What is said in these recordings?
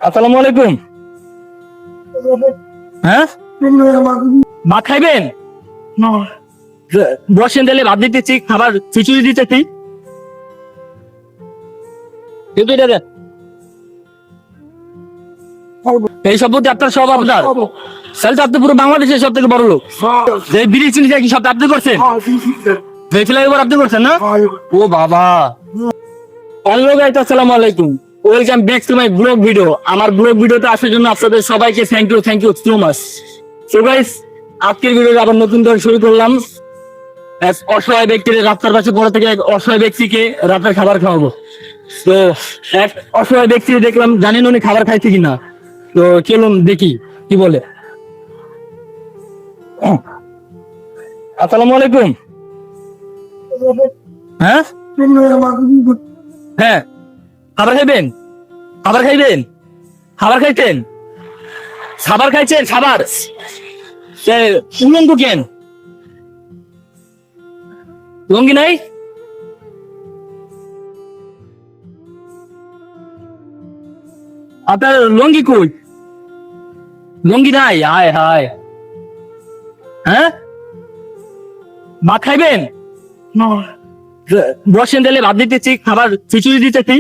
আসসালামু আলাইকুম। হ্যাঁ, ভাত খাইবেন? বসেন, তাহলে ভাত দিতেছি, খাবার খিচুড়ি দিতেছি। এই সম্পত্তি আপনার সব আপনার। তাহলে তো আপনি পুরো বাংলাদেশের সব থেকে বড় লোক। যে বিড়ি চিনি কি সব আপনি করছেন? এই ফ্লাইওভার আপনি করছেন না? ও বাবা। হ্যালো গাইস, আসসালামু আলাইকুম। Welcome back to my vlog video. আমার ব্লগ ভিডিওতে আসার জন্য আপনাদের সবাইকে thank you so much. So guys, আজকের ভিডিও আবার নতুন করে শুরু করলাম। এক অসহায় ব্যক্তির রাস্তার পাশে পড়ে থেকে এক অসহায় ব্যক্তিকে রাতের খাবার খাওয়াবো। তো এক অসহায় ব্যক্তি দেখলাম, জানেন উনি খাবার খাইছে কিনা। তো চলুন দেখি কি বলে। আসসালামু আলাইকুম। হ্যাঁ হ্যাঁ, খাবার খাইবেন? খাবার খাইবেন? খাবার খাইছেন? খাবার খাইছেন? খাবার উলঙ্গ কেন? লঙ্গি নাই? আপনার লঙ্গি কই? লঙ্গি নাই? হায় হায়। হ্যাঁ, ভাত খাইবেন? বসেন, তাহলে ভাত দিতেছি, খাবার খিচুড়ি দিতেছি।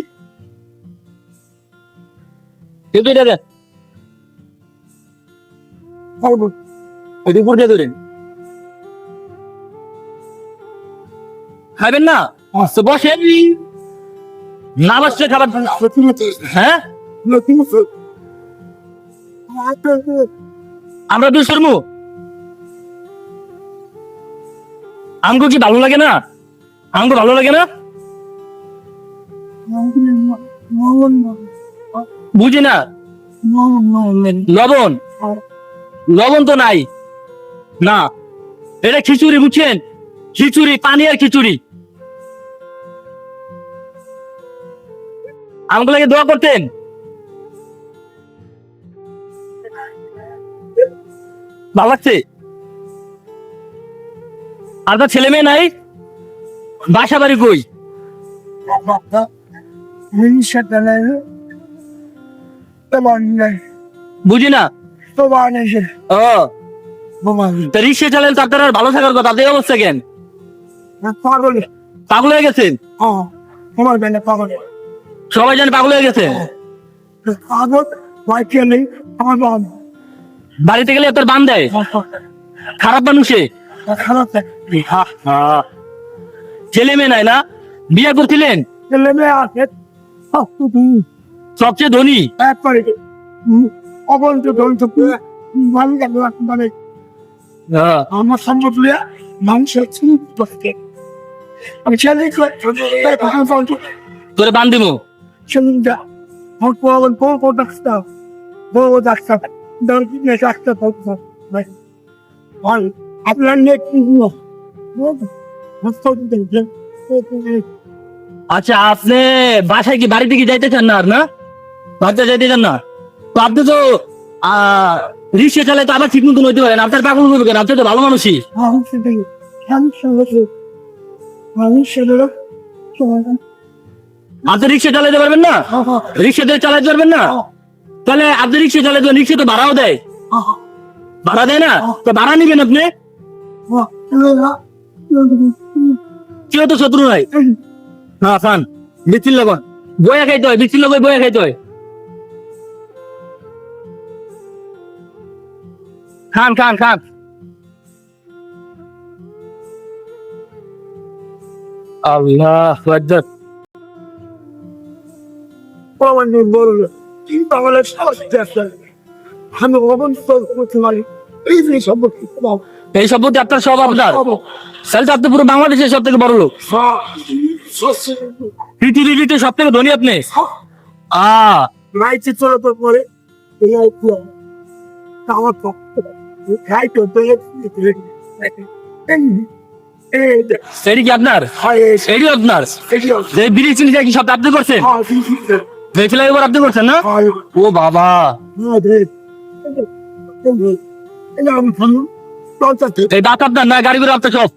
খাইবেন না? তো বসেন, না বসলে খাবার। হ্যাঁ, আমরা দুশর্মু। আমগো কি ভালো লাগে না? আমগো ভালো লাগে না? বুঝি না। লবণ? লবণ তো নাই না। এটা খিচুড়ি, বুঝছেন? খিচুড়ি, পানি আর খিচুড়ি। আমগুলো লাগে দোয়া করতেন। ভালো লাগছে? আপনার ছেলে মেয়ে নাই? বাসা বাড়ি কই? বুঝি না। ও, রিক্সা চালেন তো আপনার আর ভালো থাকার কথা, আপনি অবস্থা কেন? পাগল হয়ে গেছেন? সবাই জানে পাগল হয়ে গেছে। বাড়িতে গেলে আপনার বান দেয়? খারাপ মানুষে? ছেলে মেয়ে নাই না? বিয়ে করছিলেন? সবচেয়ে ধনী? আমার সম্পদ মানুষের আমি তোরে বান দিব? আপনার আচ্ছা, আপনি বাসায় কি বাড়িতে কি যাইতে চান না? আর না, বাড়িতে যাইতে চান না? তো আপনি তো রিক্সা চালায় তো আবার ঠিক মতন হইতে পারেন। আপনার পাগল করবে কেন? আপনি তো ভালো মানুষই। আপনি রিক্সা চালাইতে পারবেন না? রিক্সা চালাইতে পারবেন না? তাহলে আপনি রিক্সা চালাইতে, রিক্সা তো ভাড়াও দেয়। ভাড়া দেয় না? তো ভাড়া নিবেন আপনি। কেউ তো শত্রু নাই। হ্যাঁ, খান বিচির লগন বয়া খাইতে হয়, বিচির লগে বয়া খাইতে হয়। খান খান খান। আল্লাহ আকবার। আমি করতে পারি এই সম্পত্তি আপনার সব আপনার। তাহলে তো আপনি পুরো বাংলাদেশের সব থেকে বড় লোক। পৃথিবীতে সব থেকে ধনী আপনি। রাইতে চলার পরে আমার সেটি কি আপনার? এটি আপনার? যে বিড়ি চিনি কি সব আপনি করছেন? এই ফ্লাইওভার আপনি করছেন না? ও বাবা। এই দাঁত আপনার না? গাড়ি করে আপনার সব?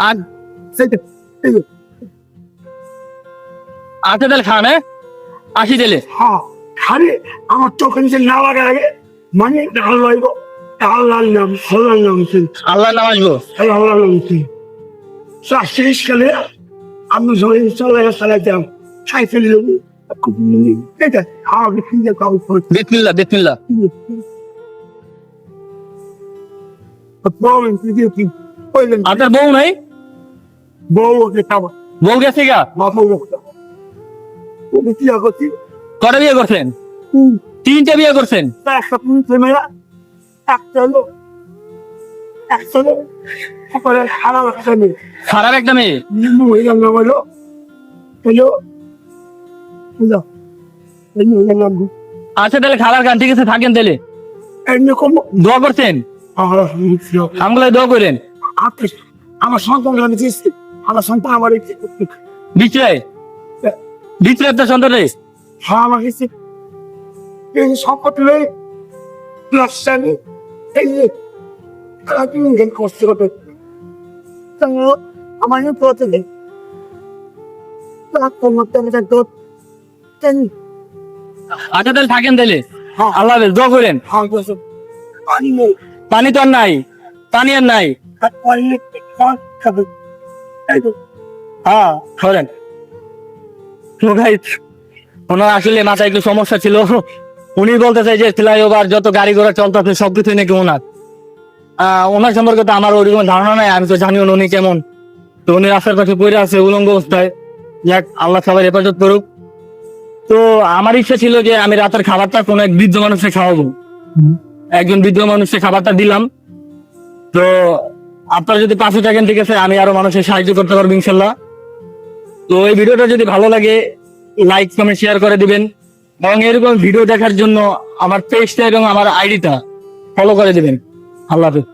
আর আচ্ছা তাহলে খান, হ্যাঁ আসি তাহলে। হ্যাঁ খালি আমার চোখে নিচে না লাগার আগে মানে ডাল লাগব আল্লাহর নাম আল্লাহ নাম আসবো। আল্লাহর নাম শেষ কালে আমি জমি চলে চালাইতাম সাইকেল ঠিক আছে আমাকে ফিরে কাগজ বিসমিল্লাহ বিসমিল্লাহ। আপনার বউ নাই? বউ ওকে খাবার বউ গেছে গা? মাথা ওকে কি করছি কটা বিয়ে করছেন? 3টে বিয়ে করছেন? একটা মেয়েরা একটা হলো একটা হলো তারপরে খারাপ একটা মেয়ে খারাপ একটা মেয়ে? মহিলার নাম হলো হলো বুঝলো এই মহিলার নাম আচ্ছা তাহলে খাবার খান, ঠিক আছে থাকেন তাহলে। এমনি কোনো দোয়া করছেন? আমগুলো দোয়া করেন। আপনি আমার সন্তান আমি চেয়েছি আমার সন্তান আমার বিচয় বিচয় আপনার সন্তান রে? হ্যাঁ আমার কাছে এই সম্পত্তি নেই প্লাস এই যে আপনি কষ্ট করতে আমার পথে নেই আচ্ছা তাহলে থাকেন তাহলে। হ্যাঁ। আল্লাহ হাফেজ, দোয়া করেন। পানি নেই পানি তো আর নাই, পানি আর নাই। হ্যাঁ করেন। ওনার আসলে মাথায় একটু সমস্যা ছিল, উনি বলতে চাই যে ফ্লাইওভার যত গাড়ি ঘোড়া চলতেছে সবকিছু নাকি ওনার। ওনার সম্পর্কে তো আমার ওরকম ধারণা নাই, আমি তো জানি উনি কেমন। তো উনি রাস্তার পাশে পড়ে আছে উলঙ্গ অবস্থায়, যাক আল্লাহ সবাই হেফাজত করুক। তো আমার ইচ্ছা ছিল যে আমি রাতের খাবারটা কোনো এক বৃদ্ধ মানুষকে খাওয়াবো, একজন বৃদ্ধ মানুষকে খাবারটা দিলাম। তো আপনারা যদি পাশে থাকেন ঠিক আছে, আমি আরো মানুষের সাহায্য করতে পারবো ইনশাল্লাহ। তো এই ভিডিওটা যদি ভালো লাগে লাইক কমেন্ট শেয়ার করে দিবেন, এবং এরকম ভিডিও দেখার জন্য আমার পেজটা এবং আমার আইডিটা ফলো করে দিবেন। আল্লাহ হাফেজ।